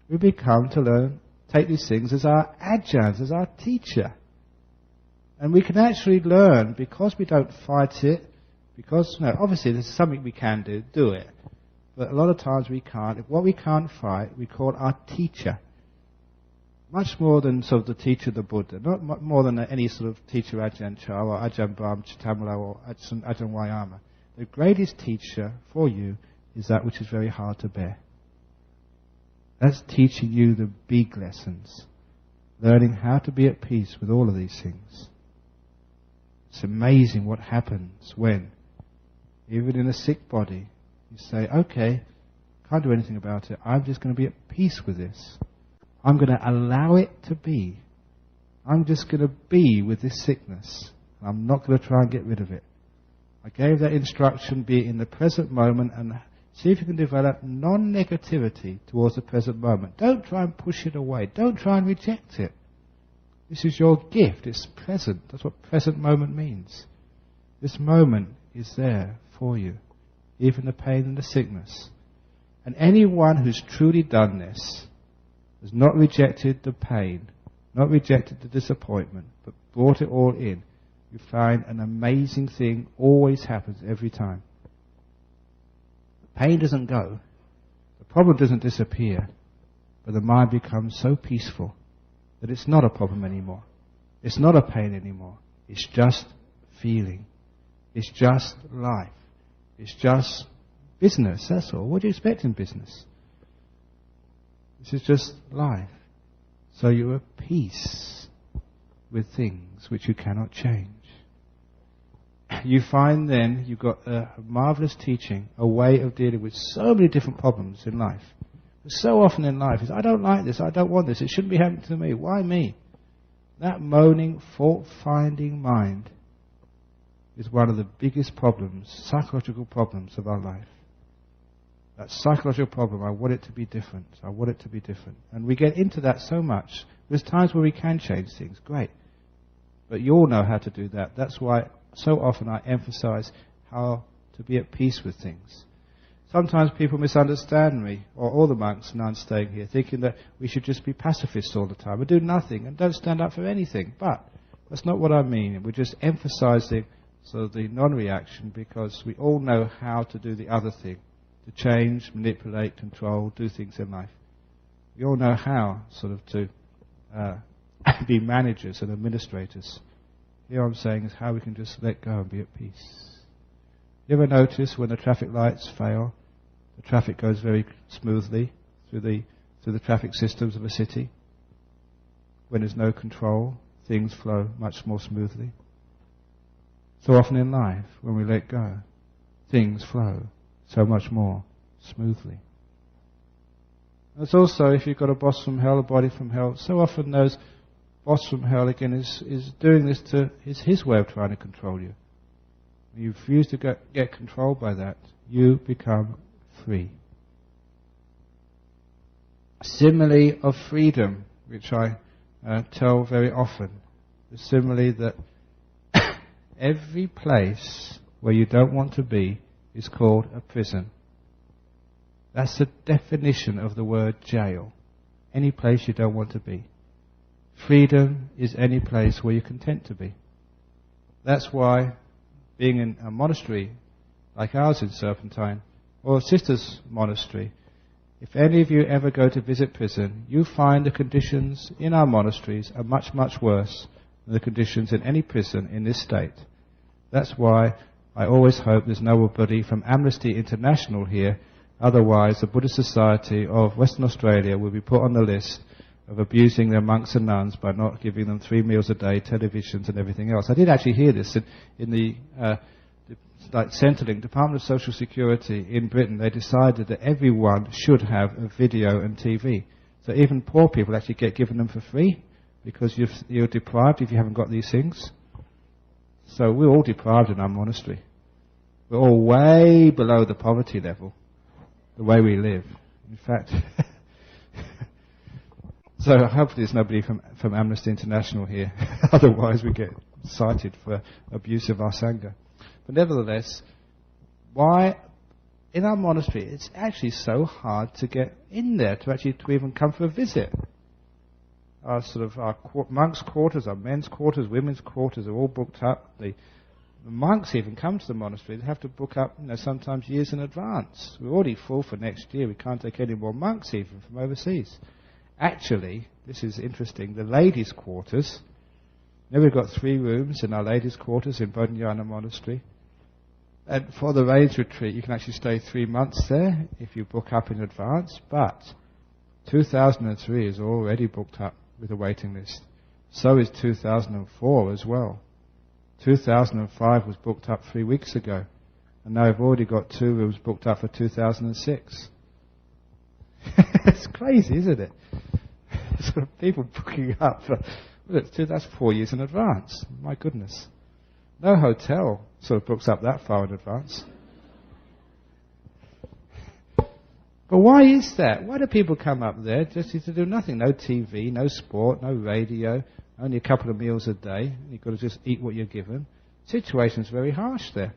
We become to learn, take these things as our ajahns, as our teacher. And we can actually learn, because we don't fight it, because, obviously there's something we can do it. But a lot of times we can't. If what we can't fight, we call our teacher. Much more than sort of the teacher of the Buddha. Not more than any sort of teacher Ajahn Chah or Ajahn Brahm, cittapalo or Ajahn Vayama. The greatest teacher for you is that which is very hard to bear. That's teaching you the big lessons. Learning how to be at peace with all of these things. It's amazing what happens when, even in a sick body, you say, okay, can't do anything about it. I'm just going to be at peace with this. I'm going to allow it to be. I'm just going to be with this sickness. I'm not going to try and get rid of it. I gave that instruction, be in the present moment, and see if you can develop non-negativity towards the present moment. Don't try and push it away. Don't try and reject it. This is your gift. It's present. That's what present moment means. This moment is there for you, even the pain and the sickness. And anyone who's truly done this has not rejected the pain, not rejected the disappointment, but brought it all in. You find an amazing thing always happens every time. The pain doesn't go. The problem doesn't disappear. But the mind becomes so peaceful that it's not a problem anymore. It's not a pain anymore. It's just feeling. It's just life. It's just business, that's all. What do you expect in business? This is just life. So you're at peace with things which you cannot change. You find then you've got a marvelous teaching, a way of dealing with so many different problems in life. So often in life is, I don't like this, I don't want this, it shouldn't be happening to me, why me? That moaning, fault-finding mind is one of the biggest problems, psychological problems of our life. That psychological problem, I want it to be different, I want it to be different. And we get into that so much. There's times where we can change things, great. But you all know how to do that. That's why so often I emphasize how to be at peace with things. Sometimes people misunderstand me, or all the monks and nuns staying here, thinking that we should just be pacifists all the time and do nothing and don't stand up for anything. But that's not what I mean. We're just emphasizing the non-reaction, because we all know how to do the other thing, to change, manipulate, control, do things in life. We all know how to be managers and administrators. Here I'm saying is how we can just let go and be at peace. You ever notice when the traffic lights fail, the traffic goes very smoothly through the traffic systems of a city? When there's no control, things flow much more smoothly. So often in life, when we let go, things flow so much more smoothly. It's also, if you've got a boss from hell, a body from hell, so often those boss from hell again is doing this is his way of trying to control you. When you refuse to get controlled by that, you become free. Simile of freedom, which I tell very often, the simile that every place where you don't want to be is called a prison. That's the definition of the word jail. Any place you don't want to be. Freedom is any place where you're content to be. That's why being in a monastery like ours in Serpentine, or a sister's monastery, if any of you ever go to visit prison, you find the conditions in our monasteries are much, much worse than the conditions in any prison in this state. That's why I always hope there's nobody from Amnesty International here, otherwise the Buddhist Society of Western Australia will be put on the list of abusing their monks and nuns by not giving them 3 meals a day, televisions and everything else. I did actually hear this in the Centrelink, Department of Social Security in Britain. They decided that everyone should have a video and TV. So even poor people actually get given them for free, because you're deprived if you haven't got these things. So we're all deprived in our monastery. We're all way below the poverty level, the way we live. In fact, so hopefully there's nobody from Amnesty International here. Otherwise we get cited for abuse of our sangha. But nevertheless, why in our monastery it's actually so hard to get in there, to even come for a visit. Our monks' quarters, our men's quarters, women's quarters are all booked up. The monks even come to the monastery. They have to book up, sometimes years in advance. We're already full for next year. We can't take any more monks even from overseas. Actually, this is interesting, the ladies' quarters, we've got 3 rooms in our ladies' quarters in Bodhinyana Monastery. And for the rains retreat, you can actually stay 3 months there if you book up in advance. But 2003 is already booked up with a waiting list. So is 2004 as well. 2005 was booked up 3 weeks ago, and now I've already got 2 rooms booked up for 2006. It's crazy, isn't it? Sort of people booking up for, that's 4 years in advance. My goodness. No hotel sort of books up that far in advance. But why is that? Why do people come up there just to do nothing? No TV, no sport, no radio, only a couple of meals a day. You've got to just eat what you're given. Situation's very harsh there.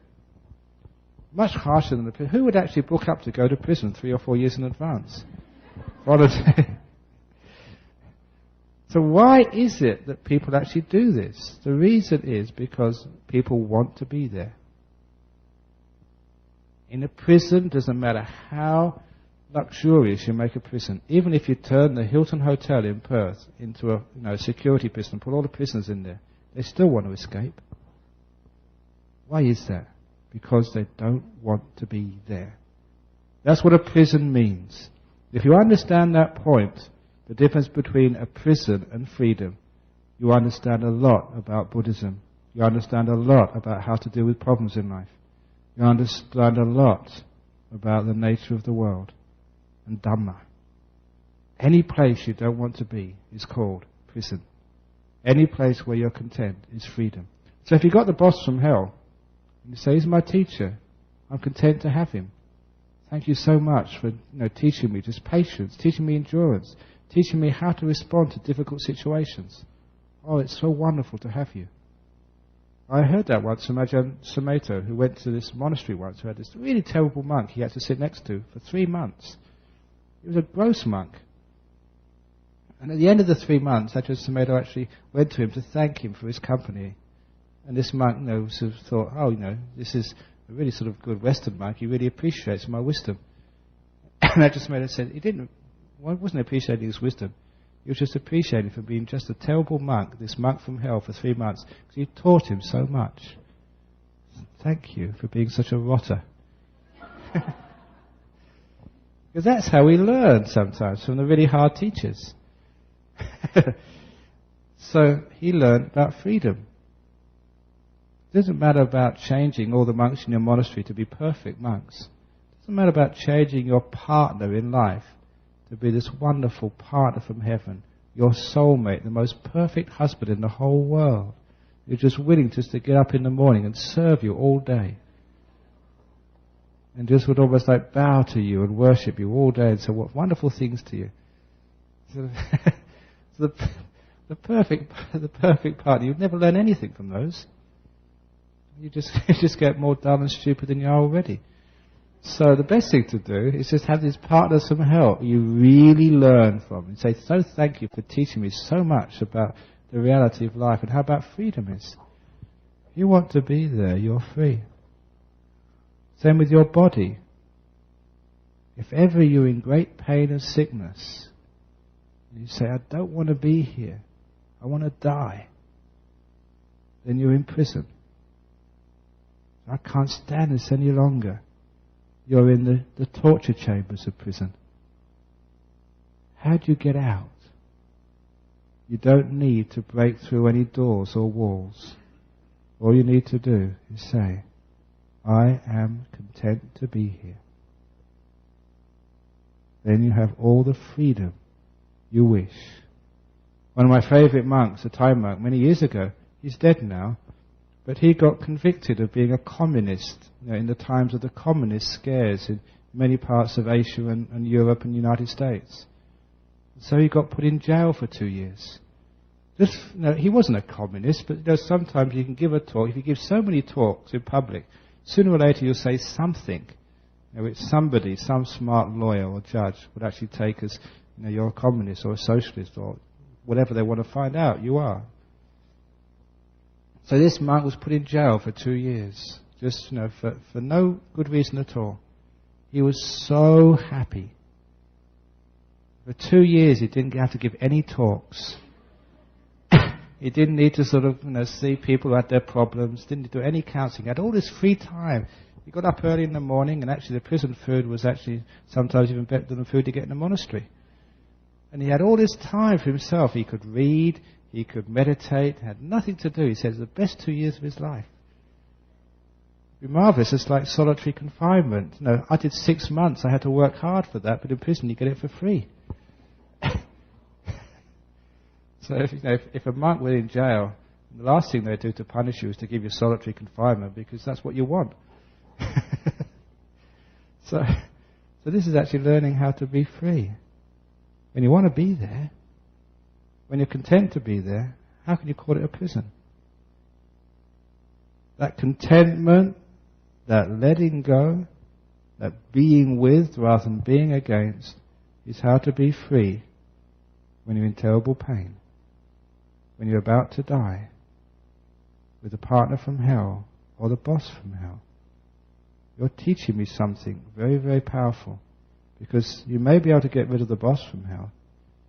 Much harsher than the prison. Who would actually book up to go to prison 3 or 4 years in advance? So why is it that people actually do this? The reason is because people want to be there. In a prison, doesn't matter how luxurious you make a prison. Even if you turn the Hilton Hotel in Perth into a security prison, put all the prisoners in there, they still want to escape. Why is that? Because they don't want to be there. That's what a prison means. If you understand that point, the difference between a prison and freedom, you understand a lot about Buddhism. You understand a lot about how to deal with problems in life. You understand a lot about the nature of the world and Dhamma. Any place you don't want to be is called prison. Any place where you're content is freedom. So if you got the boss from hell, and you say, he's my teacher, I'm content to have him. Thank you so much for teaching me just patience, teaching me endurance, teaching me how to respond to difficult situations. Oh, it's so wonderful to have you. I heard that once from Ajahn Sumedho, who went to this monastery once, who had this really terrible monk he had to sit next to for 3 months. He was a gross monk. And at the end of the 3 months, Ajahn Sumedho actually went to him to thank him for his company. And this monk, sort of thought, this is a really sort of good Western monk. He really appreciates my wisdom. And Ajahn Sumedho said he wasn't appreciating his wisdom. He was just appreciating for being just a terrible monk, this monk from hell for 3 months, because he taught him so much. Thank you for being such a rotter. Because that's how we learn sometimes, from the really hard teachers. So he learned about freedom. It doesn't matter about changing all the monks in your monastery to be perfect monks. It doesn't matter about changing your partner in life to be this wonderful partner from heaven, your soulmate, the most perfect husband in the whole world. You're just willing just to get up in the morning and serve you all day. And just would almost like bow to you and worship you all day and say what wonderful things to you. So the perfect partner, you'd never learn anything from those. You just get more dumb and stupid than you are already. So the best thing to do is just have these partners from hell you really learn from and say, so thank you for teaching me so much about the reality of life and how about freedom is. If you want to be there, you're free. Same with your body. If ever you're in great pain and sickness, and you say, I don't want to be here, I want to die, then you're in prison. I can't stand this any longer. You're in the torture chambers of prison. How do you get out? You don't need to break through any doors or walls. All you need to do is say, I am content to be here. Then you have all the freedom you wish. One of my favourite monks, a Thai monk, many years ago, he's dead now, but he got convicted of being a communist in the times of the communist scares in many parts of Asia and Europe and the United States. So he got put in jail for 2 years. He wasn't a communist, but sometimes you can give a talk. If you give so many talks in public, sooner or later you'll say something which somebody, some smart lawyer or judge would actually take as you're a communist or a socialist or whatever they want to find out you are. So this monk was put in jail for 2 years, just for no good reason at all. He was so happy. For 2 years he didn't have to give any talks. He didn't need to see people who had their problems, didn't do any counselling. He had all this free time. He got up early in the morning, and actually the prison food was actually sometimes even better than the food you get in the monastery. And he had all this time for himself. He could read, He could meditate, had nothing to do. He said it was the best 2 years of his life. It'd be marvellous. It's like solitary confinement. No, I did 6 months. I had to work hard for that, but in prison you get it for free. So if a monk were in jail, the last thing they'd do to punish you is to give you solitary confinement, because that's what you want. So this is actually learning how to be free. When you want to be there, when you're content to be there, how can you call it a prison? That contentment, that letting go, that being with rather than being against, is how to be free when you're in terrible pain, when you're about to die, with a partner from hell or the boss from hell. You're teaching me something very, very powerful, because you may be able to get rid of the boss from hell.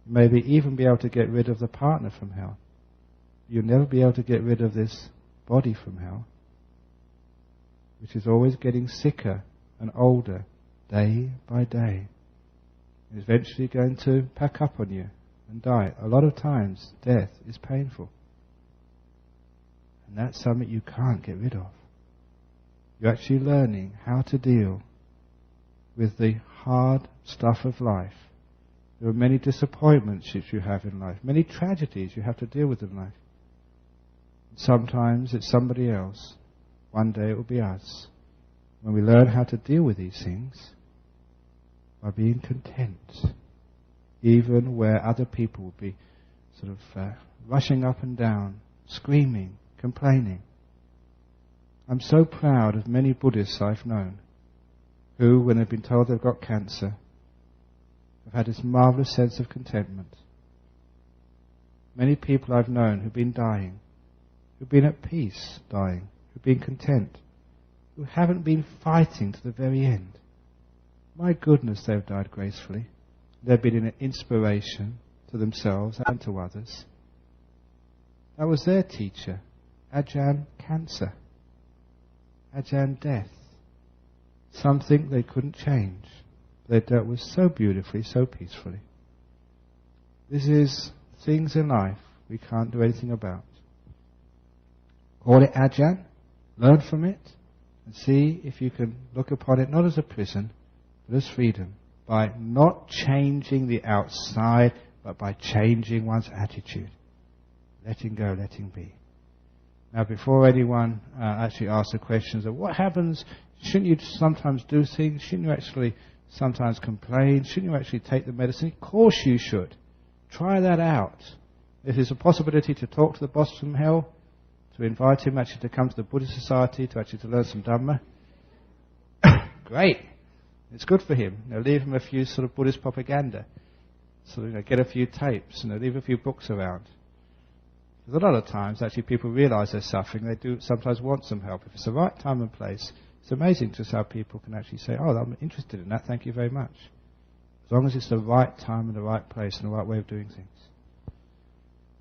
You may even be able to get rid of the partner from hell. You'll never be able to get rid of this body from hell, which is always getting sicker and older day by day. It's eventually going to pack up on you and die. A lot of times death is painful. And that's something you can't get rid of. You're actually learning how to deal with the hard stuff of life. There are many disappointments that you have in life, many tragedies you have to deal with in life. Sometimes it's somebody else. One day it will be us. When we learn how to deal with these things by being content, even where other people will be sort of rushing up and down, screaming, complaining. I'm so proud of many Buddhists I've known who, when they've been told they've got cancer, have had this marvellous sense of contentment. Many people I've known who've been dying, who've been at peace dying, who've been content, who haven't been fighting to the very end. My goodness, they've died gracefully. They've been an inspiration to themselves and to others. That was their teacher, Ajahn Cancer, Ajahn Death. Something they couldn't change. They dealt with so beautifully, so peacefully. This is things in life we can't do anything about. Call it Ajahn, learn from it, and see if you can look upon it not as a prison, but as freedom, by not changing the outside, but by changing one's attitude. Letting go, letting be. Now, before anyone actually asks the questions of what happens, shouldn't you sometimes do things? Shouldn't you actually sometimes complain? Shouldn't you actually take the medicine? Of course you should. Try that out. If there's a possibility to talk to the boss from hell, to invite him actually to come to the Buddhist Society, to learn some Dhamma, great. It's good for him. Leave him a few sort of Buddhist propaganda. So get a few tapes, leave a few books around. Because a lot of times, actually, people realise they're suffering. They do sometimes want some help. If it's the right time and place, it's amazing just how people can actually say, oh, I'm interested in that, thank you very much. As long as it's the right time and the right place and the right way of doing things.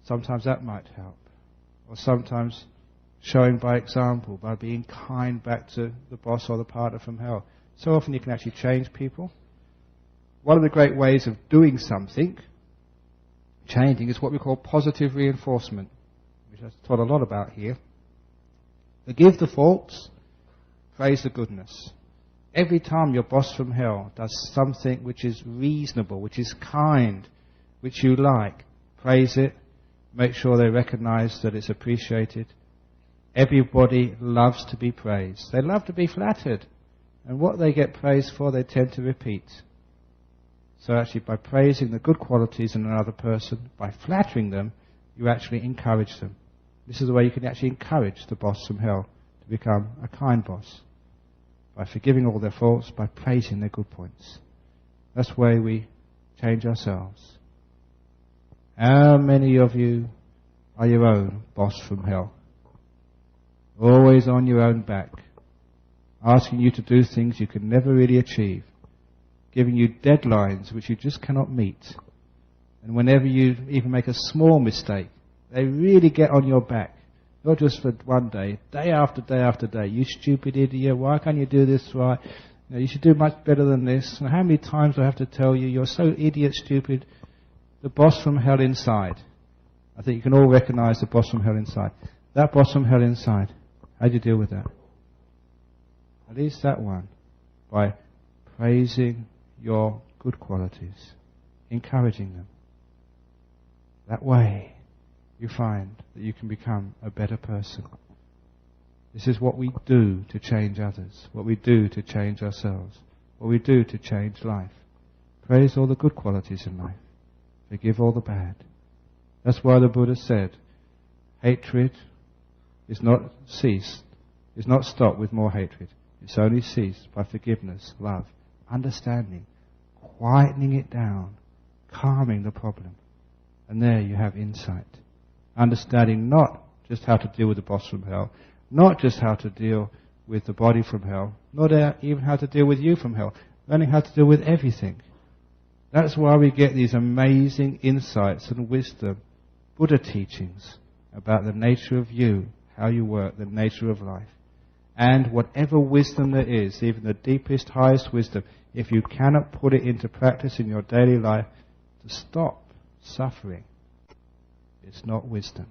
Sometimes that might help. Or sometimes showing by example, by being kind back to the boss or the partner from hell. So often you can actually change people. One of the great ways of doing something, changing, is what we call positive reinforcement, which I've taught a lot about here. Forgive the faults, praise the goodness. Every time your boss from hell does something which is reasonable, which is kind, which you like, praise it, make sure they recognize that it's appreciated. Everybody loves to be praised. They love to be flattered. And what they get praised for, they tend to repeat. So actually, by praising the good qualities in another person, by flattering them, you actually encourage them. This is the way you can actually encourage the boss from hell to become a kind boss. By forgiving all their faults, by praising their good points. That's the way we change ourselves. How many of you are your own boss from hell? Always on your own back, asking you to do things you can never really achieve, giving you deadlines which you just cannot meet. And whenever you even make a small mistake, they really get on your back. Not just for one day, day after day after day. You stupid idiot, why can't you do this right? You should do much better than this. And how many times do I have to tell you, you're so idiot, stupid? The boss from hell inside I think you can all recognize the boss from hell inside. That boss from hell inside, how do you deal with that? At least that one, by praising your good qualities, encouraging them. That way, you find that you can become a better person. This is what we do to change others, what we do to change ourselves, what we do to change life. Praise all the good qualities in life. Forgive all the bad. That's why the Buddha said, hatred is not ceased, is not stopped with more hatred. It's only ceased by forgiveness, love, understanding, quietening it down, calming the problem. And there you have insight. Understanding not just how to deal with the boss from hell, not just how to deal with the body from hell, not even how to deal with you from hell, learning how to deal with everything. That's why we get these amazing insights and wisdom, Buddha teachings about the nature of you, how you work, the nature of life. And whatever wisdom there is, even the deepest, highest wisdom, if you cannot put it into practice in your daily life to stop suffering, it's not wisdom.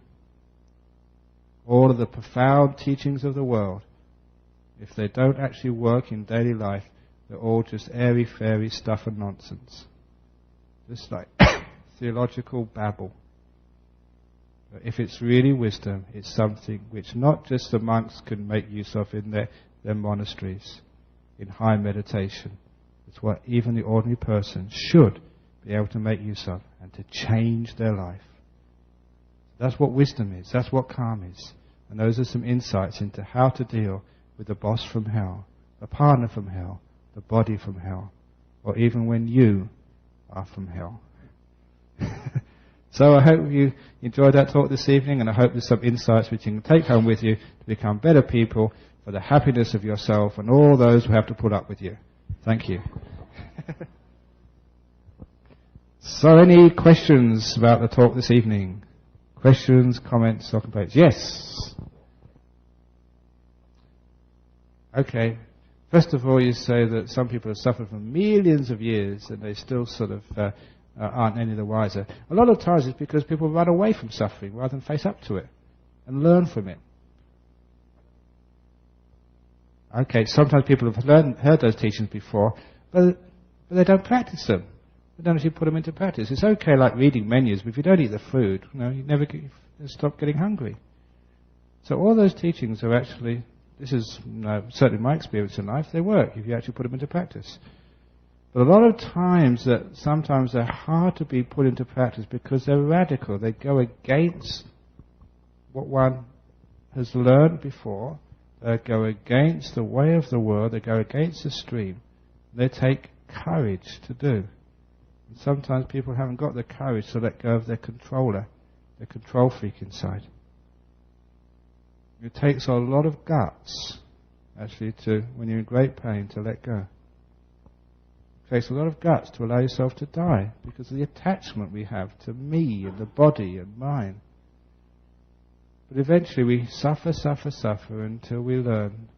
All of the profound teachings of the world, if they don't actually work in daily life, they're all just airy-fairy stuff and nonsense. Just like theological babble. But if it's really wisdom, it's something which not just the monks can make use of in their monasteries, in high meditation. It's what even the ordinary person should be able to make use of and to change their life. That's what wisdom is. That's what calm is. And those are some insights into how to deal with the boss from hell, the partner from hell, the body from hell, or even when you are from hell. So I hope you enjoyed that talk this evening, and I hope there's some insights which you can take home with you to become better people for the happiness of yourself and all those who have to put up with you. Thank you. So any questions about the talk this evening? Questions, comments, or complaints? Yes. Okay. First of all, you say that some people have suffered for millions of years and they still sort of aren't any the wiser. A lot of times it's because people run away from suffering rather than face up to it and learn from it. Okay, sometimes people have heard those teachings before, but they don't practice them. They don't actually put them into practice. It's okay like reading menus, but if you don't eat the food, you never stop getting hungry. So all those teachings are actually, this is certainly my experience in life, they work if you actually put them into practice. But a lot of times sometimes they're hard to be put into practice because they're radical. They go against what one has learned before. They go against the way of the world. They go against the stream. They take courage to do. And sometimes people haven't got the courage to let go of their controller, their control freak inside. It takes a lot of guts, actually, when you're in great pain, to let go. It takes a lot of guts to allow yourself to die because of the attachment we have to me and the body and mind. But eventually we suffer until we learn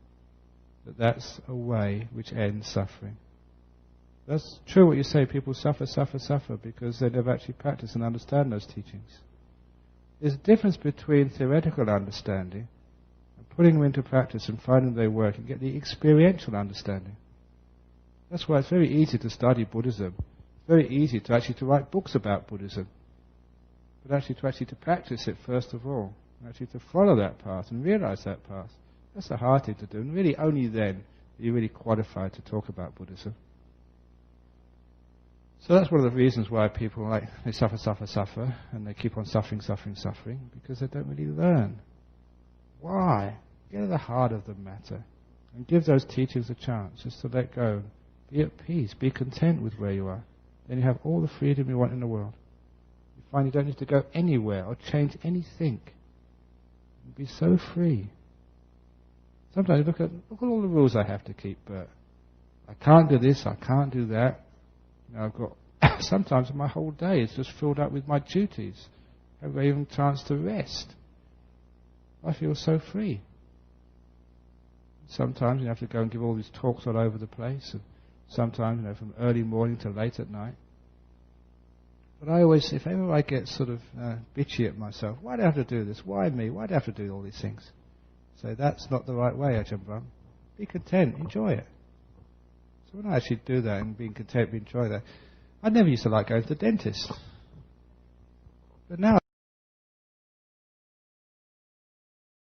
that that's a way which ends suffering. That's true what you say, people suffer because they never actually practice and understand those teachings. There's a difference between theoretical understanding and putting them into practice and finding they work and get the experiential understanding. That's why it's very easy to study Buddhism. It's very easy to write books about Buddhism. But actually to practice it first of all. Actually to follow that path and realize that path. That's the hard thing to do. And really only then are you really qualified to talk about Buddhism. So that's one of the reasons why people they suffer, and they keep on suffering, because they don't really learn. Why? Get to the heart of the matter and give those teachers a chance just to let go. Be at peace, be content with where you are. Then you have all the freedom you want in the world. You find you don't need to go anywhere or change anything. You'll be so free. Sometimes you look at all the rules I have to keep. I can't do this, I can't do that. I've got sometimes my whole day is just filled up with my duties. I haven't even a chance to rest. I feel so free. Sometimes you have to go and give all these talks all over the place, and sometimes from early morning to late at night. But I always, if ever I get sort of bitchy at myself, why do I have to do this? Why me? Why do I have to do all these things? So that's not the right way, Ajahn Brahm. Be content, enjoy it. So when I actually do that and being content, enjoy that, I never used to like going to the dentist. But now